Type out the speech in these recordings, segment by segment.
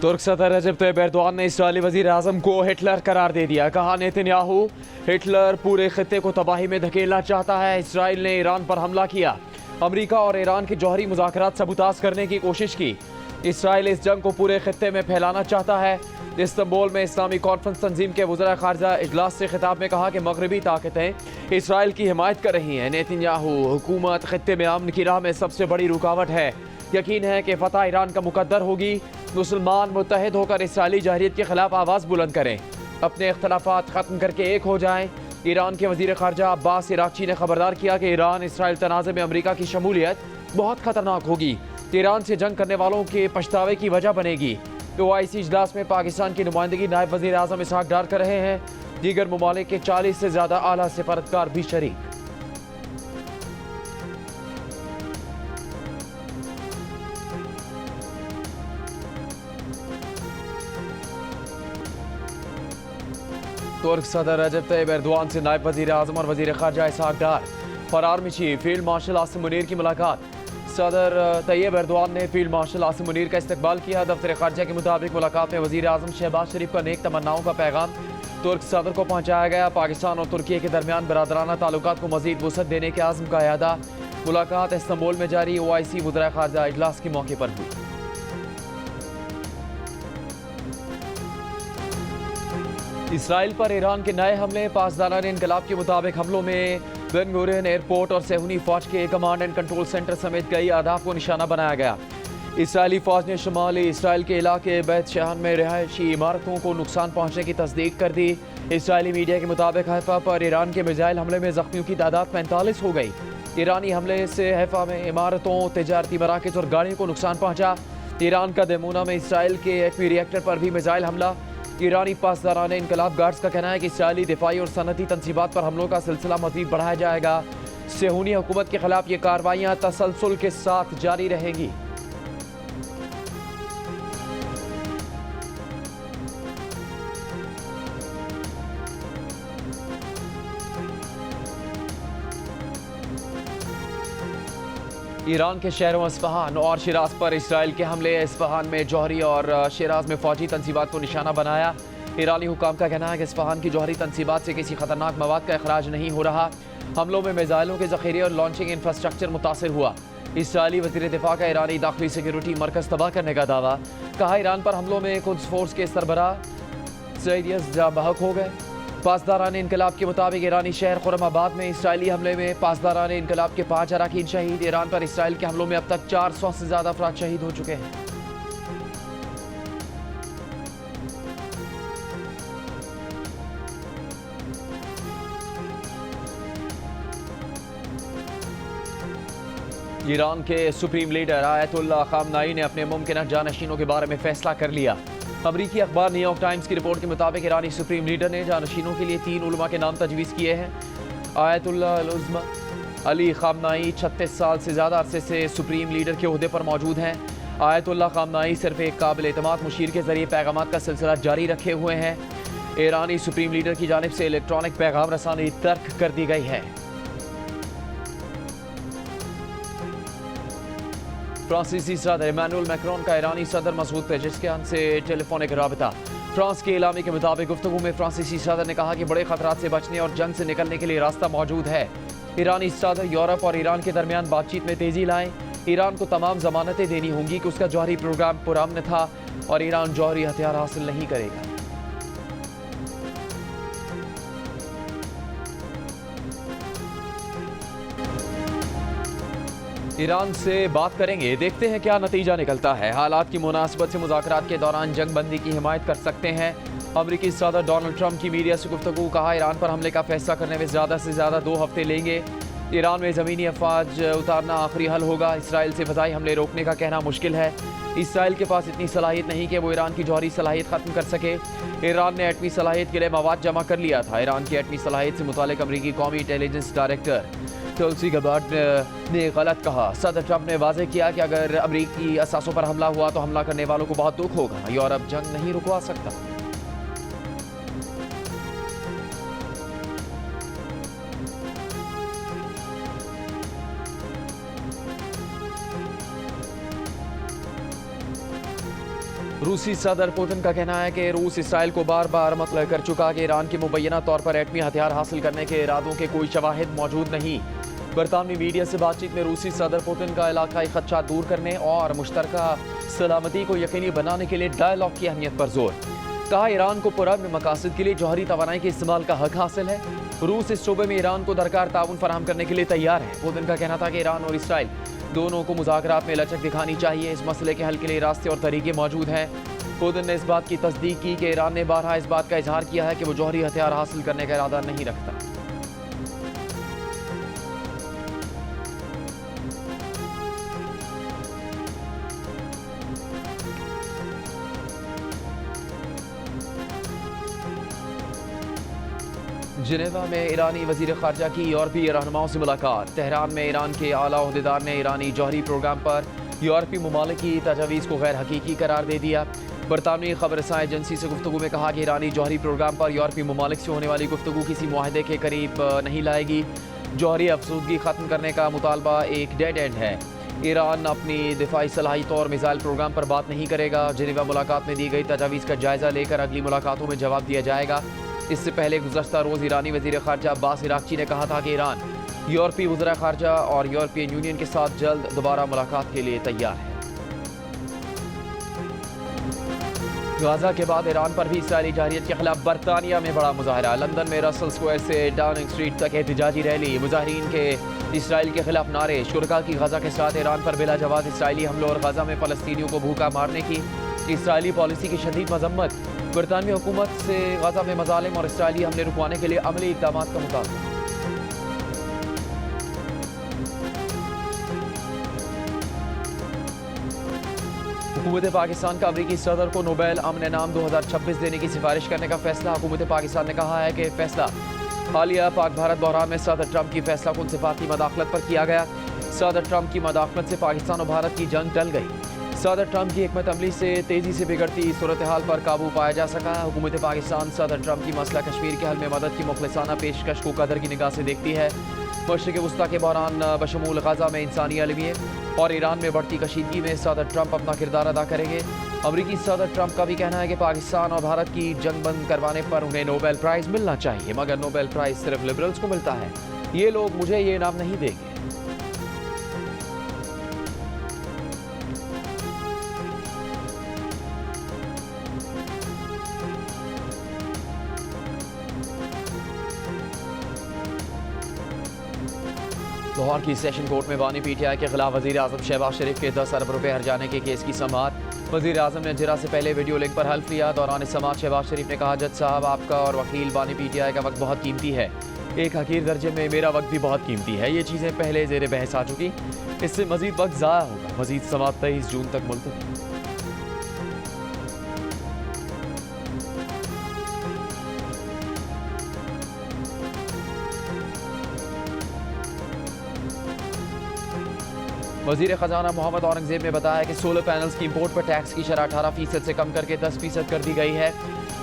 तुर्क सदर रजब Tayyip Erdogan ने इसराइली वज़ीर आज़म को हिटलर करार दे दिया। कहा नेतन्याहू हिटलर पूरे खित्ते को तबाही में धकेलना चाहता है। इसराइल ने ईरान पर हमला किया। अमरीका और ईरान के जौहरी मुज़ाकरात सबूताज़ करने की कोशिश की। इसराइल इस जंग को पूरे खित्ते में फैलाना चाहता है। इस्तांबुल में इस्लामी कॉन्फ्रेंस तंजीम के वज़ीर ख़ारजा इजलास से खिताब में कहा कि मगरबी ताकतें इसराइल की हिमायत कर रही हैं। नेतन्याहू हुकूमत खित्ते में अमन की राह में सबसे बड़ी रुकावट है। यकीन है कि फतह ईरान का मुकद्दर होगी। मुसलमान मुत्तहिद होकर इसराइली जहरियत के खिलाफ आवाज़ बुलंद करें, अपने इख्तलाफात ख़त्म करके एक हो जाएं। ईरान के वज़ीर ख़ारजा अब्बास इराक़ची ने खबरदार किया कि ईरान इसराइल तनाज़े में अमरीका की शमूलियत बहुत ख़तरनाक होगी। ईरान से जंग करने वालों के पछतावे की वजह बनेगी। OIC इजलास में पाकिस्तान की नुमाइंदगी नायब वज़ीर आज़म इसहाक डार कर रहे हैं। दीगर ममालिक के 40 से ज़्यादा आला सफारतकार भी शरीक। तुर्क सदर रजब तैयब एर्दोआन से नायब वज़ीर आज़म और वज़ीर ख़ारजा इसहाक डार और army chief field marshal Asim Munir की मुलाकात। सदर तैयब एर्दोआन ने फील्ड मार्शल आसिम मुनीर का इस्तकबाल किया। दफ्तर ख़ारजा के मुताबिक मुलाकात में वज़ीर आज़म शहबाज शरीफ का नेक तमन्नाओं का पैगाम तुर्क सदर को पहुँचाया गया। पाकिस्तान और तुर्की के दरमियान बरादराना ताल्लुकात को मज़ीद वुसअत देने के आज़म का अयादा। मुलाकात इस्तांबुल में जारी OIC वज़ीर ख़ारजा इजलास के मौके पर हुई। इसराइल पर ईरान के नए हमले। पासदारान इनकलाब के मुताबिक हमलों में बेन गुरियन एयरपोर्ट और सेहूनी फौज के कमांड एंड कंट्रोल सेंटर समेत कई अहदाफ को निशाना बनाया गया। इसराइली फौज ने शुमाली इसराइल के इलाके बैत शहन में रिहायशी इमारतों को नुकसान पहुंचने की तस्दीक कर दी। इसराइली मीडिया के मुताबिक हैफा पर ईरान के मिसाइल हमले में जख्मियों की तादाद 45 हो गई। ईरानी हमले से हैफा में इमारतों, तिजारती मराकज़ और गाड़ियों को नुकसान पहुंचा। ईरान का दमूना में इसराइल के एटमी रिएक्टर पर भी मिसाइल हमला। ईरानी पासदारान इनकलाब गार्ड्स का कहना है कि इसराइली दिफाई और सनती तनसीबात पर हमलों का सिलसिला मज़ीद बढ़ाया जाएगा। सेहूनी हुकूमत के खिलाफ ये कार्रवाइयाँ तसलसल के साथ जारी रहेंगी। ईरान के शहरों इस्फहान और शिराज पर इसराइल के हमले। इस्फहान में जौहरी और शिराज में फौजी तनसीबात को निशाना बनाया। ईरानी हुकाम का कहना है कि इस्फहान की जौहरी तनसीबात से किसी खतरनाक मवाद का अखराज नहीं हो रहा। हमलों में मिसाइलों के ज़ख़ीरे और लॉन्चिंग इंफ्रास्ट्रक्चर मुतासर हुआ। इसराइली वज़ीर दिफा का ईरानी दाखिली सिक्योरिटी मरकज़ तबाह करने का दावा। कहा ईरान पर हमलों में कुद्स फोर्स के सरबराह सईद जाँ बहक हो गए। पासदारान इनकलाब के मुताबिक ईरानी शहर खुरमाबाद में इसराइली हमले में पासदारान इनकलाब के 5 अरकान शहीद। ईरान पर इसराइल के हमलों में अब तक 400 से ज़्यादा अफराद शहीद हो चुके हैं। ईरान के सुप्रीम लीडर आयतुल्लाह खामनाई ने अपने मुमकिन जानशीनों के बारे में फैसला कर लिया। अमरीकी अखबार न्यूयॉर्क टाइम्स की रिपोर्ट के मुताबिक ईरानी सुप्रीम लीडर ने जानशीनों के लिए 3 उलमा के नाम तजवीज़ किए हैं। आयतुल्लाह अल-उज़्मा अली खामनाई 36 साल से ज़्यादा अरसे से सुप्रीम लीडर के ओहदे पर मौजूद हैं। आयतुल्लाह खामनाई सिर्फ एक काबिल एतमाद मुशीर के ज़रिए पैगामात का सिलसिला जारी रखे हुए हैं। ईरानी सुप्रीम लीडर की जानिब से इलेक्ट्रॉनिक पैगाम रसानी तर्क कर दी गई है। फ्रांसीसी सदर इमानुएल मैक्रोन का ईरानी सदर मसूद पेजेश्कियान से टेलीफोनिक राबता। फ्रांस के इलामी के मुताबिक गुफ्तगू में फ्रांसीसी सदर ने कहा कि बड़े खतरात से बचने और जंग से निकलने के लिए रास्ता मौजूद है। ईरानी सदर यूरोप और ईरान के दरमियान बातचीत में तेजी लाएं। ईरान को तमाम जमानतें देनी होंगी कि उसका जौहरी प्रोग्राम पुरअमन था और ईरान जौहरी हथियार हासिल नहीं करेगा। ईरान से बात करेंगे, देखते हैं क्या नतीजा निकलता है। हालात की मुनासिबत से मुज़ाकरात के दौरान जंग बंदी की हिमायत कर सकते हैं। अमरीकी सदर डोनाल्ड ट्रंप की मीडिया से गुफ्तगू। कहा ईरान पर हमले का फैसला करने में ज़्यादा से ज़्यादा 2 हफ्ते लेंगे। ईरान में ज़मीनी अफवाज उतारना आखिरी हल होगा। इसराइल से फ़ज़ाई हमले रोकने का कहना मुश्किल है। इसराइल के पास इतनी सलाहियत नहीं कि वो ईरान की जौहरी सलाहियत ख़त्म कर सके। ईरान ने एटमी सलाहियत के लिए मवाद जमा कर लिया था। ईरान की एटमी सलाहियत से मुतालिक अमरीकी कौमी इंटेलिजेंस डायरेक्टर तुलसी गबार्ड ने गलत कहा। सदर ट्रंप ने वाज़ेह किया कि अगर अमरीकी असासों पर हमला हुआ तो हमला करने वालों को बहुत दुख होगा। यूरोप जंग नहीं रुकवा सकता। रूसी सदर पुतिन का कहना है कि रूस इसराइल को बार बार मतला कर चुका कि ईरान के मुबैना तौर पर एटमी हथियार हासिल करने के इरादों के कोई शवाहिद मौजूद नहीं। बरतानवी मीडिया से बातचीत में रूसी सदर पुतिन का इलाकाई खदशा दूर करने और मुश्तरका सलामती को यकीनी बनाने के लिए डायलॉग की अहमियत पर जोर। कहा ईरान को पुरअमन मकासद के लिए जौहरी तवानाई के इस्तेमाल का हक हासिल है। रूस इस शोबे में ईरान को दरकार ताउन फराहम करने के लिए तैयार है। पुतिन का कहना था कि ईरान और इसराइल दोनों को मुज़ाकरात में लचक दिखानी चाहिए। इस मसले के हल के लिए रास्ते और तरीके मौजूद हैं। पुतिन ने इस बात की तस्दीक की कि ईरान ने बारहा इस बात का इजहार किया है कि वो जौहरी हथियार हासिल करने का इरादा नहीं रखता। जिनेवा में ईरानी वजीर खारजा की यूरोपीय रहनुमाओं से मुलाकात। तेहरान में ईरान के आला ओहदेदार ने ईरानी जौहरी प्रोग्राम पर यूरोपीय ममालिक की तजावीज़ को गैर हकीकी करार दे दिया। बरतानवी खबरसां एजेंसी से गुफ्तगू में कहा कि ईरानी जौहरी प्रोग्राम पर यूरोपीय ममालिक से होने वाली गुफ्तगू किसी मुआहदे के करीब नहीं लाएगी। जौहरी अफसूदगी ख़त्म करने का मुतालबा एक डेड एंड है। ईरान अपनी दिफाई सलाहियत और मिसाइल प्रोग्राम पर बात नहीं करेगा। जिनेवा मुलाकात में दी गई तजावीज़ का जायज़ा लेकर अगली मुलाकातों में जवाब दिया जाएगा। इससे पहले गुज़श्ता रोज़ ईरानी वज़ीर ख़ारजा अब्बास इराक़ची ने कहा था कि ईरान यूरोपीय वज़ीर ख़ारजा और यूरोपियन यूनियन के साथ जल्द दोबारा मुलाकात के लिए तैयार है। गाज़ा के बाद ईरान पर भी इसराइली जारहियत के खिलाफ बरतानिया में बड़ा मुजाहरा। लंदन में रसल स्क्वायर से डाउनिंग स्ट्रीट तक एहतजाजी रैली। मुजाहिरीन के इसराइल के खिलाफ नारे। शुरका की गाज़ा के साथ ईरान पर बिला जवाब इसराइली हमलों और गाज़ा में फ़लस्तीनियों को भूखा मारने की इसराइली पॉलिसी की शदीद मजम्मत। बरतानवी हुकूमत से गाज़ा में मज़ालिम और इसराइली हमले रुकवाने के लिए अमली इक़दाम का मुतालबा। हुकूमत पाकिस्तान का अमरीकी सदर को नोबेल अमन इनाम 2026 देने की सिफारिश करने का फैसला। हुकूमत पाकिस्तान ने कहा है कि फैसला हालिया पाक भारत बहरान में सदर ट्रंप की फैसला कुन सिफारती मदाखलत पर किया गया। सदर ट्रंप की मदाखलत से पाकिस्तान और भारत की जंग टल गई। सदर ट्रंप की हिकमत अमली से तेज़ी से बिगड़ती सूरत हाल पर काबू पाया जा सका। हुकूमत पाकिस्तान सदर ट्रंप की मसला कश्मीर के हल में मदद की मुखलिसाना पेशकश को कदर की निगाह से देखती है। मशरिक़ वस्ता के बहरान बशमूल गाज़ा में इंसानी अलमियत और ईरान में बढ़ती कशीदगी में सदर ट्रंप अपना किरदार अदा करेंगे। अमरीकी सदर ट्रंप का भी कहना है कि पाकिस्तान और भारत की जंग बंद करवाने पर उन्हें नोबेल प्राइज़ मिलना चाहिए, मगर नोबेल प्राइज़ सिर्फ लिबरल्स को मिलता है। ये लोग मुझे ये इनाम नहीं देंगे। लाहौर की सेशन कोर्ट में बानी पीटीआई के खिलाफ वज़ीर आज़म शहबाज शरीफ के 10 अरब रुपये हर्जाने के केस की समाअत। वज़ीर आज़म ने जिरा से पहले वीडियो लिंक पर हल्फ लिया। दौरान समाअत शहबाज शरीफ ने कहा, जज साहब आपका और वकील बानी पीटीआई का वक्त बहुत कीमती है। एक हकीर दर्जे में मेरा वक्त भी बहुत कीमती है। ये चीज़ें पहले ज़ेर बहस आ चुकी, इससे मज़ीद वक्त ज़ाया होगा। मज़ीद समाअत 23 जून तक मुलतवी। वज़ीर ख़जाना मोहम्मद औरंगज़ेब ने बताया कि सोलर पैनल्स की इंपोर्ट पर टैक्स की शरह 18% से कम करके 10% कर दी गई है।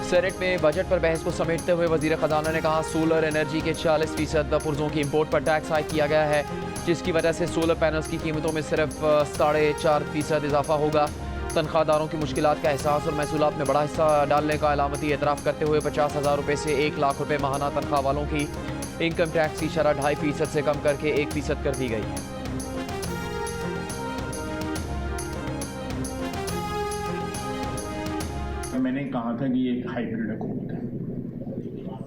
सेनेट में बजट पर बहस को समेटते हुए वज़ीर ख़जाना ने कहा, सोलर एनर्जी के 40% पुर्जों की इंपोर्ट पर टैक्स आयद किया गया है, जिसकी वजह से सोलर पैनल्स की कीमतों में सिर्फ 4.5% इजाफा होगा। तनख्वाहदारों की मुश्किलात का एहसास और महसूलात में बड़ा हिस्सा डालने का अलामती एतराफ़ करते हुए 50,000 रुपये से 1 लाख रुपये माहाना तनख्वाह वालों की इनकम टैक्स की शरह 2.5% से कम करके 1% कर दी गई है। मैंने कहा था कि ये एक हाइब्रिड हुकूमत है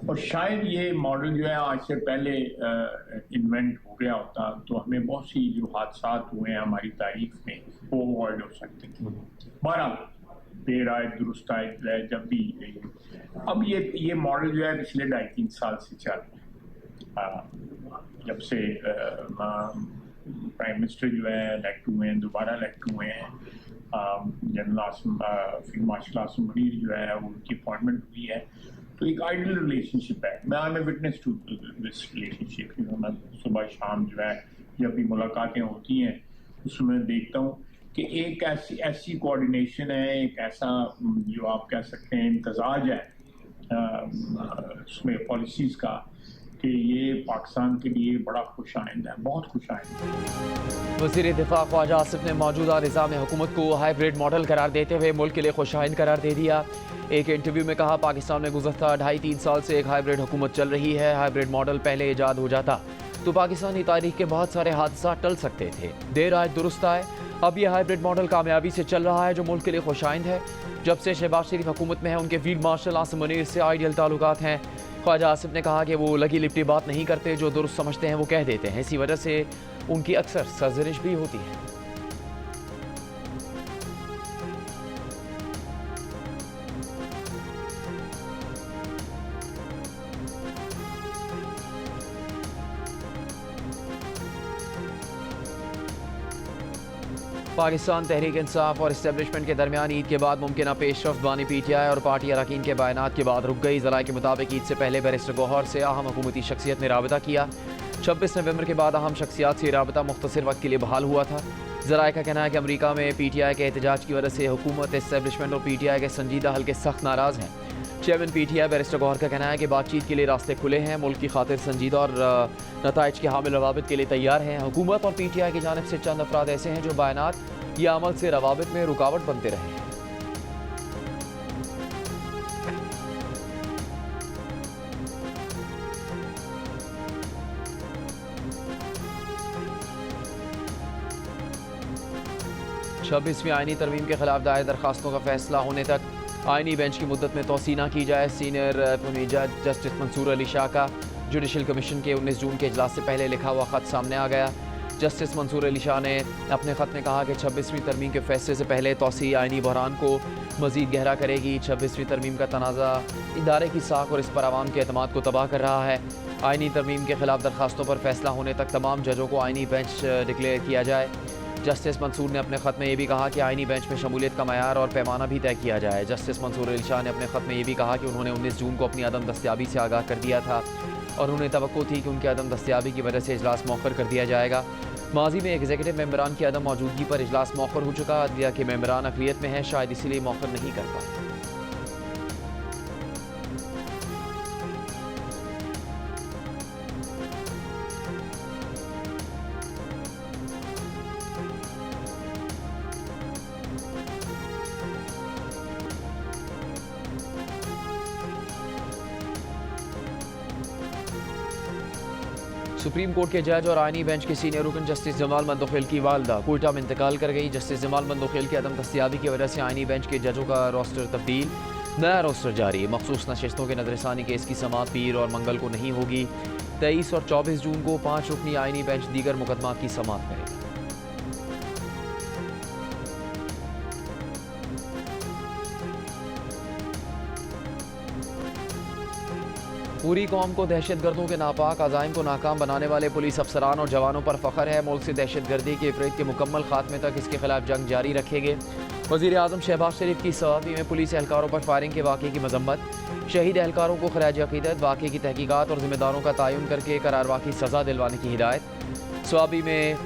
और शायद ये मॉडल जो है आज से पहले इन्वेंट हो गया होता तो हमें बहुत सी जो हादसात हुए हैं हमारी तारीख में वो अवॉइड हो सकते थे। बहरहाल देर आए दुरुस्त आए जो है जब भी अब ये मॉडल जो है पिछले 2.5-3 साल से चल रहा है। जब से प्राइम मिनिस्टर जो है इलेक्ट हुए हैं, दोबारा इलेक्ट हुए हैं, general field marshal Asim Munir जो है उनकी अपॉइंटमेंट हुई है, तो एक आइडियल रिलेशनशिप है। मैं I am a witness to this relationship. मैं सुबह शाम जो है जब भी मुलाकातें होती हैं उसमें देखता हूँ कि एक ऐसी कोऑर्डिनेशन है, एक ऐसा जो आप कह सकते हैं इम्तजाज है उसमें पॉलिसीज़ का कि ये पाकिस्तान के लिए बड़ा खुशाइंद है, बहुत खुशाइंद है। वज़ीर दिफा ख्वाजा आसिफ ने मौजूदा निज़ाम हुकूमत को हाइब्रिड मॉडल करार देते हुए मुल्क के लिए खुशाइन करार दे दिया। एक इंटरव्यू में कहा, पाकिस्तान में गुज़श्ता 2.5-3 साल से एक हाइब्रिड हुकूमत चल रही है। हाइब्रिड मॉडल पहले ईजाद हो जाता तो पाकिस्तानी तारीख के बहुत सारे हादसा टल सकते थे। देर आए दुरुस्त आए। अब यह हाइब्रिड मॉडल कामयाबी से चल रहा है जो मुल्क के लिए खुशाइंद है। जब से शहबाज शरीफ हुकूमत में है उनके फील्ड मार्शल आसिम मुनीर से आइडियल ताल्लुकात हैं। ख्वाजा आसिफ ने कहा कि वो लगी लिपटी बात नहीं करते, जो दुरुस्त समझते हैं वो कह देते हैं। इसी वजह से उनकी अक्सर सरजनिश भी होती है। पाकिस्तान तहरीक इंसाफ और इस्टेब्लिशमेंट के दरमियान ईद के बाद मुमकिन पेशरफ्त बानी PTI और पार्टी अरकान के बयानात के बाद रुक गई। ज़राए के मुताबिक ईद से पहले बैरिस्टर गौहर से अहम हुकूमती शख्सियत ने राबता किया। 26 नवंबर के बाद अहम शख्सियात से राबता मुख्तसर वक्त के लिए बहाल हुआ था। ज़राए का कहना है कि अमरीका में PTI के एहतजाज की वजह से हुकूमत, इस्टेब्लिशमेंट और PTI के संजीदा हल्के सख्त नाराज़ हैं। चेयरमैन PTI बैरिस्टर गौहर का कहना है कि बातचीत के लिए रास्ते खुले हैं, मुल्क की खातिर संजीदा और नताइज के हामिल रवाबित के लिए तैयार हैं। हुकूमत और PTI की जानिब से चंद अफराद ऐसे हैं जो बयानात या अमल से रवाबित में रुकावट बनते रहे हैं। छब्बीसवीं आईनी तरमीम के खिलाफ दायर दरखास्तों का फैसला होने तक आईनी बेंच की मुद्दत में तोसी न की जाए। सीनियर अटॉर्नी जज जस्टिस मंसूर अली शाह का जुडिशल कमीशन के 19 जून के इजलास से पहले लिखा हुआ खत सामने आ गया। जस्टिस मंसूर अली शाह ने अपने ख़त में कहा कि 26वीं तरमीम के फैसले से पहले तोसी आईनी बहरान को मज़ीद गहरा करेगी। 26वीं तरमीम का तनाज़ा इदारे की साख और इस पर आवाम के एतमाद को तबाह कर रहा है। आईनी तरमीम के खिलाफ दरखास्तों पर फैसला होने तक तमाम जजों को आईनी बेंच डिक्लेयर किया जाए। जस्टिस मंसूर ने अपने ख़त में ये भी कहा कि आईनी बेंच में शमूलियत का मयार और पैमाना भी तय किया जाए। जस्टिस मंसूर अली शाह ने अपने ख़त में ये भी कहा कि उन्होंने 19 जून को अपनी अदम दस्तियाबी से आगाह कर दिया था और उन्हें तवक्को थी कि उनकी अदम दस्तियाबी की वजह से इजलास मौखर कर दिया जाएगा। माजी में एग्जीक्यूटिव मेंबरान की अदम मौजूदगी पर इजलास मौखर हो चुका। अदलिया के मेंबरान अक़लियत में है, शायद इसीलिए मौखर नहीं कर पाए। सुप्रीम कोर्ट के जज और आईनी बेंच के सीनियर रुकन जस्टिस जमाल मंदोखेल की वालदा कोयटा में इंतकाल कर गई। जस्टिस जमाल मंदोखेल की अदम दस्तियाबी की वजह से आईनी बेंच के जजों का रोस्टर तब्दील, नया रोस्टर जारी। मखसूस नशिस्तों के नजरसानी केस की समाअत पीर और मंगल को नहीं होगी। 23 और 24 जून को 5 रुकनी आईनी बेंच दीगर मुकदमात की समाअत करेगा। पूरी कौम को दहशतगर्दों के नापाक अज़ाइम को नाकाम बनाने वाले पुलिस अफसरान और जवानों पर फ़ख्र है। मुल्क से दहशतगर्दी के इफ़रीत के मुकम्मल खात्मे तक इसके खिलाफ जंग जारी रखेंगे। वज़ीर आज़म शहबाज शरीफ की सवाबी में पुलिस एहलकारों पर फायरिंग के वाक़े की मजम्मत। शहीद एहलकारों को खराज अक़ीदत, वाक़े की तहकीकात और ज़िम्मेदारों का तयन करके करारवा की सज़ा दिलवाने की हिदायत। सवाबी में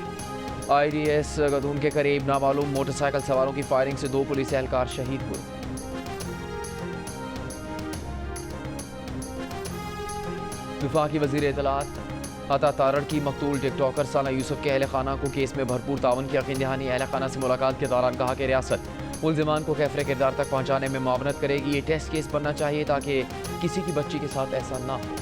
IDS गदूम के करीब नामालूम मोटरसाइकिल सवारों की फायरिंग से 2 पुलिस एहलकार शहीद हुए। वफाकी वज़ीर इत्तलात अता तारड़ की मकतूल टिकटॉकर साना यूसुफ के अहल खाना को केस में भरपूर तावन की यकीन दहानी। अहल खाना से मुलाकात के दौरान कहा कि रियासत मुल्ज़िमान को कैफरे किरदार तक पहुँचाने में मुआवनत करेगी। ये टेस्ट केस बनना चाहिए ताकि किसी की बच्ची के साथ ऐसा ना हो।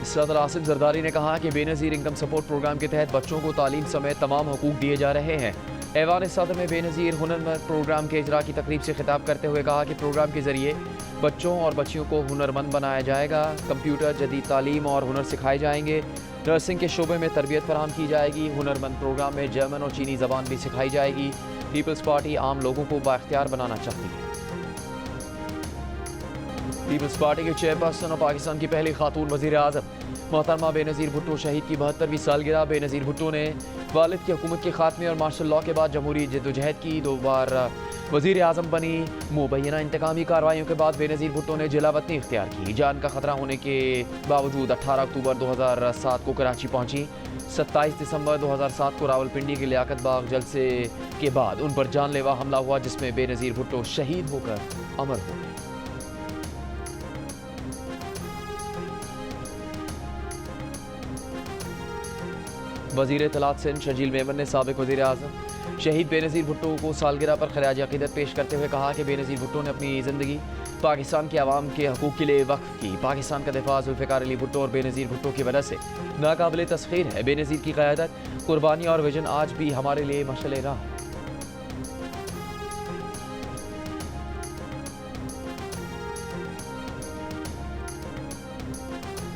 सदर आसिफ जरदारी ने कहा कि बेनज़ीर इनकम सपोर्ट प्रोग्राम के तहत बच्चों को तालीम समेत तमाम हकूक़ दिए जा रहे हैं। ऐवान सदर में बेनज़ीर हुनरमंद प्रोग्राम के इजरा की तकरीब से खिताब करते हुए कहा कि प्रोग्राम के ज़रिए बच्चों और बच्चियों को हुनरमंद बनाया जाएगा। कंप्यूटर, जदीद तालीम और हुनर सिखाए जाएंगे। नर्सिंग के शोबे में तरबियत फराहम की जाएगी। हुनरमंद प्रोग्राम में जर्मन और चीनी ज़बान भी सिखाई जाएगी। पीपल्स पार्टी आम लोगों को बाख्तियार बनाना चाहती है। पीपल्स पार्टी के चेयरपर्सन और पाकिस्तान की पहली खातून वज़ीर आज़म मोहतरमा बेनज़ीर भुट्टो शहीद की 72वीं सालगिरह। बेनज़ीर भुट्टो ने वालिद की हुकूमत के खात्मे और मार्शल लॉ के बाद जमहूरी जद्दोजहद की। 2 बार वज़ीर आज़म बनी। मुबैना इंतकामी कार्रवाइयों के बाद बेनज़ीर भुट्टो ने जिला वतनी इख्तियार की। जान का खतरा होने के बावजूद 18 अक्टूबर 2007 को कराची पहुंची। 27 दिसंबर 2007 को रावलपिंडी के लियाकत बाग जलसे के बाद उन पर जानलेवा हमला हुआ जिसमें बेनज़ीर भुट्टो शहीद होकर अमर हो गए। वज़ीर इत्तलात सिंध शजील मेमन ने साबिक़ वज़ीर आज़म शहीद बेनज़ीर भुट्टो को सालगिरह पर खराज अक़ीदत पेश करते हुए कहा कि बेनज़ीर भुट्टो ने अपनी ज़िंदगी पाकिस्तान के अवाम के हकूक़ के लिए वक्फ़ की। पाकिस्तान का दिफ़ा ज़ुल्फ़िकार अली भुट्टो और बेनज़ीर भुट्टो की वजह से नाकाबिल तस्ख़ीर है। बेनज़ीर की क़यादत, कुर्बानी और विजन आज भी हमारे लिए मशअल राह है।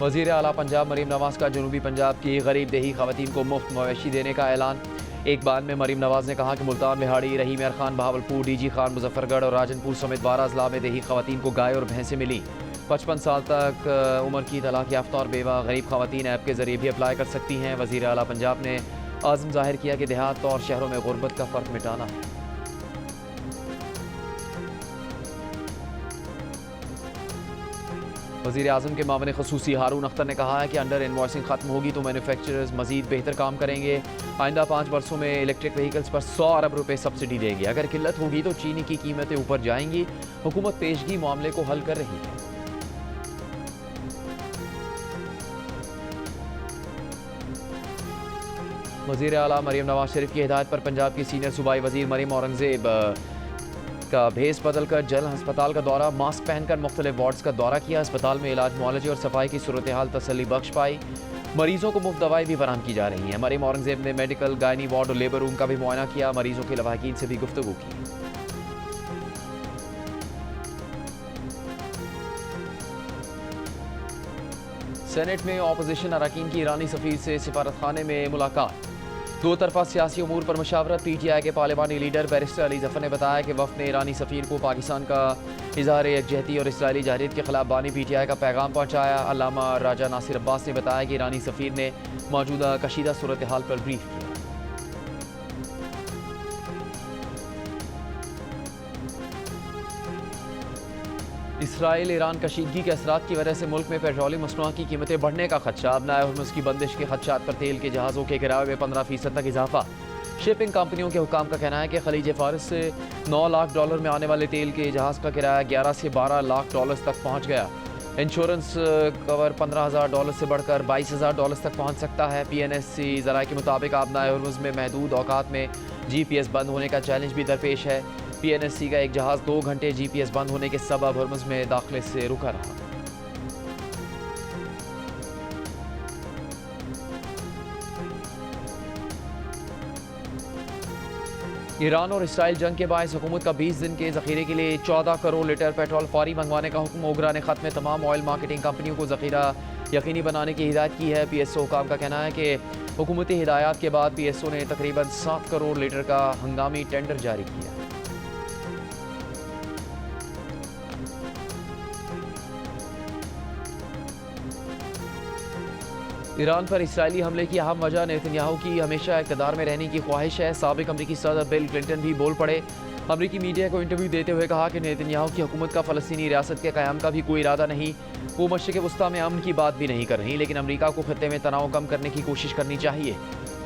वज़ीर आला पंजाब मरीम नवाज़ का जनूबी पंजाब की गरीब देही ख़वातीन को मुफ्त मवेशी देने का ऐलान। एक बयान में मरीम नवाज़ ने कहा कि मुल्तान, बिहाड़ी, रहीम यार खान, बहावलपुर, डीजी खान, मुजफ्फरगढ़ और राजनपुर समेत 12 अजला में देही ख़वातीन को गाय और भैंसें मिली। 55 साल तक उम्र की तलाक याफ्ता और बेवा गरीब ख़वातीन ऐप के ज़रिए भी अप्लाई कर सकती हैं। वज़ीर आला पंजाब ने आज़म ज़ाहिर किया कि देहात और शहरों में गुर्बत का फ़र्क मिटाना है। वज़ीर आज़म के मामले ख़ुसूसी हारून अख्तर ने कहा है कि अंडर इनवॉइसिंग ख़त्म होगी तो मैन्युफैक्चरर्स मज़ीद बेहतर काम करेंगे। आइंदा 5 वर्षों में इलेक्ट्रिक व्हीकल्स पर 100 अरब रुपए सब्सिडी देगी। अगर किल्लत होगी तो चीनी की कीमतें ऊपर जाएंगी। हुकूमत पेशगी मामले को हल कर रही है। वज़ीर आला मरीम नवाज शरीफ की हिदायत पर पंजाब की सीनियर सूबाई वज़ीर मरीम औरंगज़ेब का भेस बदल कर जल अस्पताल का दौरा, मास्क पहनकर मुख्तलिफ वार्ड्स का दौरा किया। अस्पताल में इलाज, मुआलजे और सफाई की सूरत हाल तसल्ली बख्श पाई। मरीजों को मुफ्त दवाएं भी फराहम की जा रही हैं। मरीम औरंगज़ेब ने मेडिकल, गायनी वार्ड और लेबर रूम का भी मुआयना किया। मरीजों के लवाहिकीन से भी गुफ्तगू की। सेनेट में अपोजिशन अरकान की ईरानी सफ़ीर से सिफारतखाने में मुलाकात। दो तरफा सियासी उमूर पर मशावरत। PTI के पार्लिमानी लीडर बैरिस्टर अली जफ़र ने बताया कि वफ़द ने ईरानी सफ़ीर को पाकिस्तान का इज़हार यकजहती और इसराइली जहरीत के खिलाफ बानी PTI का पैगाम पहुँचाया। अल्लामा राजा नासिर अब्बास ने बताया कि ईरानी सफ़ीर ने मौजूदा कशीदा सूरत हाल पर ब्रीफ किया। इसराइल ईरान कशीदगी के असरात की वजह से मुल्क में पेट्रोलियम मसनूआत की कीमतें बढ़ने का खदशा। अब नाए हुर्मुज़ की बंदिश के खदशात पर तेल के जहाज़ों के किराए में 15% तक इजाफा। शिपिंग कंपनियों के हुकाम का कहना है कि खलीज फारिस से $9 लाख में आने वाले तेल के जहाज़ का किराया $11 से $12 लाख तक पहुँच गया। इंश्योरेंस कवर $15,000 से बढ़कर $22,000 तक पहुँच सकता है। PNSC ज़राए के मुताबिक अब नाए हुर्मुज़ में महदूद औकात में GPS बंद होने का चैलेंज भी दरपेश है। PNSC का एक जहाज़ 2 घंटे GPS बंद होने के सबब हुर्मुज़ में दाखिले से रुका रहा। ईरान और इसराइल जंग के बायस हुकूमत का 20 दिन के ज़ख़ीरे के लिए 14 करोड़ लीटर पेट्रोल फौरी मंगवाने का हुक्म। ओगरा ने ख़त में तमाम ऑयल मार्केटिंग कंपनियों को ज़ख़ीरा यकीनी बनाने की हिदायत की है। PSO हुकाम का कहना है कि हुकूमती हिदायत के बाद PSO ने तकरीबन 7 करोड़ लीटर का हंगामी टेंडर जारी किया। ईरान पर इसराइली हमले की अहम वजह नेतन्याहू की हमेशा इक़्तिदार में रहने की ख्वाहिश है। साबिक़ अमरीकी सदर बिल क्लिंटन भी बोल पड़े। अमरीकी मीडिया को इंटरव्यू देते हुए कहा कि नेतन्याहू की हुकूमत का फ़लस्तीनी रियासत के क़याम का भी कोई इरादा नहीं। वो मशरिक़ वस्ता में अमन की बात भी नहीं कर रही, लेकिन अमरीका को ख़त्ते में तनाव कम करने की कोशिश करनी चाहिए।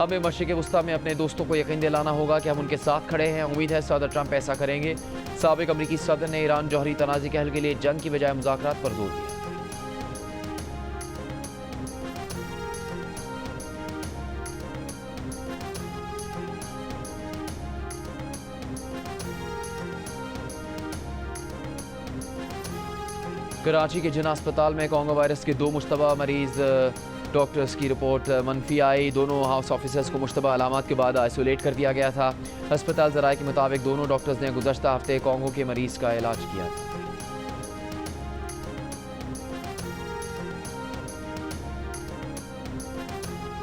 हमें मशरिक़ वस्ता में अपने दोस्तों को यकीन दिलाना होगा कि हम उनके साथ खड़े हैं। उम्मीद है सदर ट्रंप ऐसा करेंगे। साबिक़ अमरीकी सदर ने ईरान जौहरी तनाज़े के हल के लिए जंग की बजाय मुज़ाकरात पर जोर दिया। कराची के जिना अस्पताल में कोंगो वायरस के 2 मुश्तबा मरीज डॉक्टर्स की रिपोर्ट मनफी आई। दोनों हाउस ऑफिसर्स को मुश्तबा अलामात के बाद आइसोलेट कर दिया गया था। अस्पताल ज़राए के मुताबिक दोनों डॉक्टर्स ने गुज़श्ता हफ्ते कोंगो के मरीज का इलाज किया था।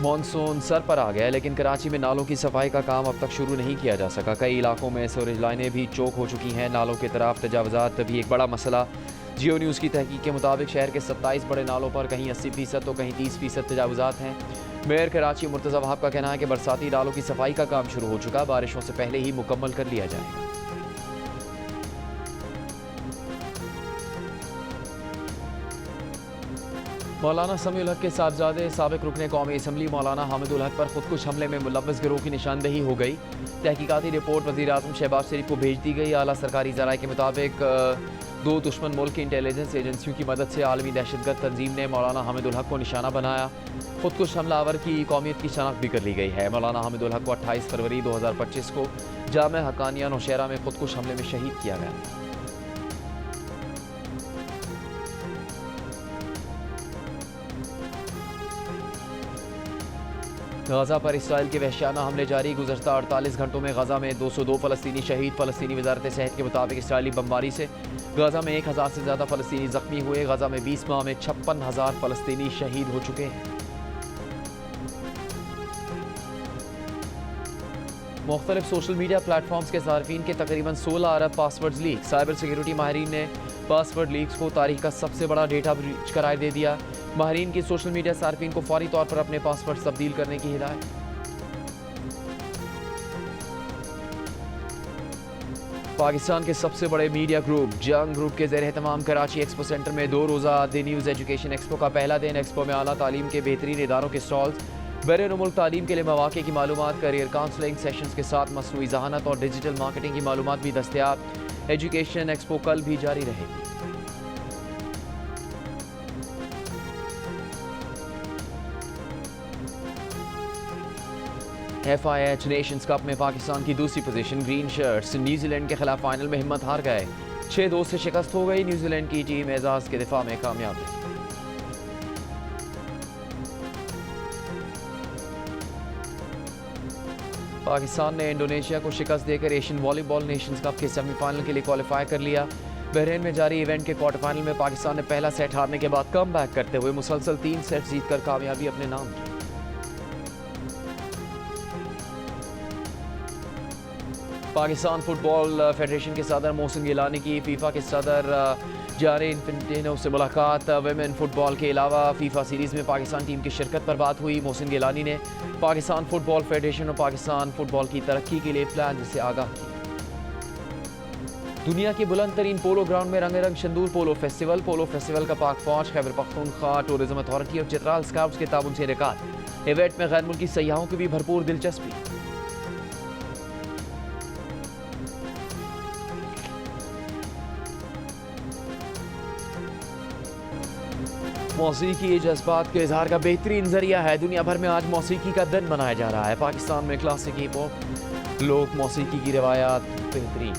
मॉनसून सर पर आ गया, लेकिन कराची में नालों की सफाई का काम अब तक शुरू नहीं किया जा सका। कई इलाकों में सीवरेज लाइनें भी चौक हो चुकी हैं। नालों की तरफ तजावज़ात भी एक बड़ा मसला। जियो न्यूज़ की तहकीक के मुताबिक शहर के 27 बड़े नालों पर कहीं 80% तो कहीं 30% तजावज़ात हैं। मेयर कराची मुर्तज़ा वहाब का कहना है कि बरसाती नालों की सफाई का काम शुरू हो चुका, बारिशों से पहले ही मुकम्मल कर लिया जाएगा। मौलाना समीउल हक के साहबजादे साबिक रुकने कौमी असम्बली मौलाना हामिदुल हक पर खुदकुश हमले में मुलव्वस गिरोह की निशानदेही हो गई। तहकीकाती रिपोर्ट वज़ीर-ए-आज़म शहबाज शरीफ को भेज दी गई। आला सरकारी ज़राए के मुताबिक दो दुश्मन मुल्क की इंटेलिजेंस एजेंसियों की मदद से आलमी दहशतगर्द तंजीम ने मौलाना हामिदुल हक को निशाना बनाया। खुदकुश हमलावर की कौमियत की शनाख्त भी कर ली गई है। मौलाना हामिदुल हक को 28 फरवरी 2025 को जामे हक्कानिया नौशहरा में खुदकुश हमले में शहीद किया गया। गजा पर इसराइल के वहशियाना हमले जारी। गुज़श्ता 48 घंटों में गजा में 202 फ़लस्तीनी शहीद। फ़लस्तीनी वज़ारत सेहत के मुताबिक इसराइली बमबारी से गजा में 1000 से ज़्यादा फ़लस्तीनी ज़ख्मी हुए। गजा में 20 माह में 56,000 फ़लस्तीनी शहीद हो चुके हैं। मुख्तलिफ सोशल मीडिया प्लेटफॉर्म्स के सार्फिन के तकरीबन 16 अरब पासवर्ड्स लीक। साइबर सिक्योरिटी माहिरीन ने पासवर्ड लीक्स को तारीख का सबसे बड़ा डेटा ब्रीच करार दे दिया। माहिरीन की सोशल मीडिया सार्फिन को फौरी तौर पर अपने पासवर्ड तब्दील करने की हिदायत। पाकिस्तान के सबसे बड़े मीडिया ग्रुप जंग ग्रुप के ज़ेर एहतमाम कराची एक्सपो सेंटर में 2 रोज़ा द न्यूज़ एजुकेशन एक्सपो का पहला दिन। एक्सपो में आला तालीम के बेहतरीन इदारों के स्टॉल्स, बैरून मुल्क तालीम के लिए मौक़े की मालूमात, करियर काउंसलिंग सेशंस के साथ मसनूई ज़हानत और डिजिटल मार्केटिंग की मालूमात भी दस्तयाब। एजुकेशन एक्सपो कल भी जारी रहेगी। FIH नेशंस कप में पाकिस्तान की दूसरी पोजीशन। ग्रीन शर्ट्स न्यूजीलैंड के खिलाफ फाइनल में हिम्मत हार गए। 6-2 से शिकस्त हो गई। न्यूजीलैंड की टीम एजाज के दिफा में कामयाब रही। पाकिस्तान ने इंडोनेशिया को शिकस्त देकर एशियन वॉलीबॉल नेशंस कप के सेमीफाइनल के लिए क्वालिफाई कर लिया। बहरीन में जारी इवेंट के क्वार्टर फाइनल में पाकिस्तान ने पहला सेट हारने के बाद कम बैक करते हुए मुसलसल 3 सेट जीतकर कामयाबी अपने नाम की। पाकिस्तान फुटबॉल फेडरेशन के सदर मोहसिन गिलानी की फीफा के सदर जारे इन्फेंटिनो से मुलाकात। वेमेन फुटबॉल के अलावा फीफा सीरीज़ में पाकिस्तान टीम की शिरकत पर बात हुई। मोहसिन गिलानी ने पाकिस्तान फुटबॉल फेडरेशन और पाकिस्तान फुटबॉल की तरक्की के लिए प्लान से आगाह किया। दुनिया के बुलंद तरीन पोलो ग्राउंड में रंगारंग शंदूर पोलो फेस्टिवल का पाक फौज, खैबर पख्तूनख्वा टूरिज्म अथॉरिटी और चित्राल स्काउट्स के ताबन से इनेकाद। इवेंट में गैर मुल्की सयाहों की भी भरपूर दिलचस्पी। मौसीकी जज्बात के इजहार का बेहतरीन जरिया है। दुनिया भर में आज मौसीकी का दिन मनाया जा रहा है। पाकिस्तान में क्लासिक हिप हॉप, लोक मौसीकी की रिवायात बेहतरीन।